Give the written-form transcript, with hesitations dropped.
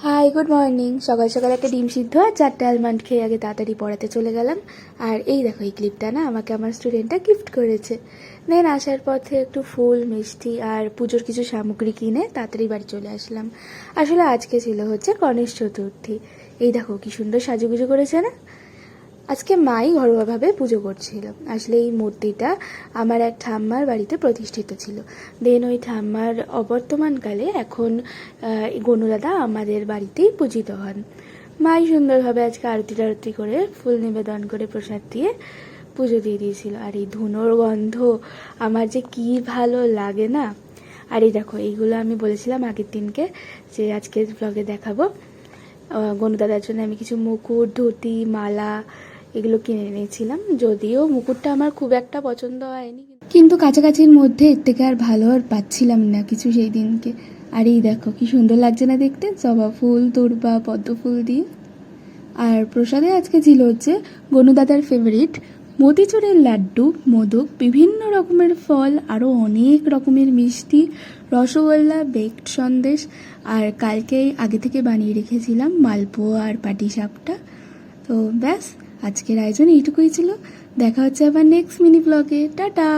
High, good morning. সকাল সকাল একটা ডিম সিদ্ধ আর 4টে আলমন্ড খেয়ে আগে তাড়াতাড়ি পড়াতে চলে গেলাম। আর এই দেখো, এই ক্লিপটা না আমাকে আমার স্টুডেন্টটা গিফট করেছে। দেন আসার পথে একটু ফুল, মিষ্টি আর পুজোর কিছু সামগ্রী কিনে তাড়াতাড়ি বাড়ি চলে আসলাম। আসলে আজকে ছিল হচ্ছে গণেশ চতুর্থী। এই দেখো কি সুন্দর সাজুগুজু করেছে না। আজকে মাই ঘরোয়াভাবে পুজো করছিল। আসলে এই মূর্তিটা আমার এক ঠাম্মার বাড়িতে প্রতিষ্ঠিত ছিল। দেন ওই ঠাম্মার অবর্তমানকালে এখন গনুদাদা আমাদের বাড়িতেই পূজিত হন। মাই সুন্দরভাবে আজকে আরতি টারতি করে ফুল নিবেদন করে প্রসাদ দিয়ে পুজো দিয়ে দিয়েছিল। আর এই ধুনোর গন্ধ আমার যে কী ভালো লাগে না। আর এই দেখো, এইগুলো আমি বলেছিলাম আগের দিনকে যে আজকের ব্লগে দেখাবো। গনুদাদার জন্য আমি কিছু মুকুট, ধুতি, মালা এগুলো কিনে এনেছিলাম। যদিও মুকুটটা আমার খুব একটা পছন্দ হয়নি, কিন্তু কাছাকাছির মধ্যে এর থেকে আর ভালো আর পাচ্ছিলাম না কিছু সেই দিনকে। আর এই দেখো কি সুন্দর লাগছে না দেখতে, জবা ফুল, দূর্বা, পদ্ম ফুল দিয়ে। আর প্রসাদে আজকে ছিল হচ্ছে গনুদাদার ফেভারিট মতিচুরের লাড্ডু, মোদক, বিভিন্ন রকমের ফল, আরও অনেক রকমের মিষ্টি, রসগোল্লা, বেকড সন্দেশ। আর কালকে আগে থেকে বানিয়ে রেখেছিলাম মালপোয়া আর পাটিসাপটা। তো ব্যাস, আজকের আয়োজন এইটুকুই ছিল। দেখা হচ্ছে আবার নেক্সট মিনি ব্লগে। টাটা।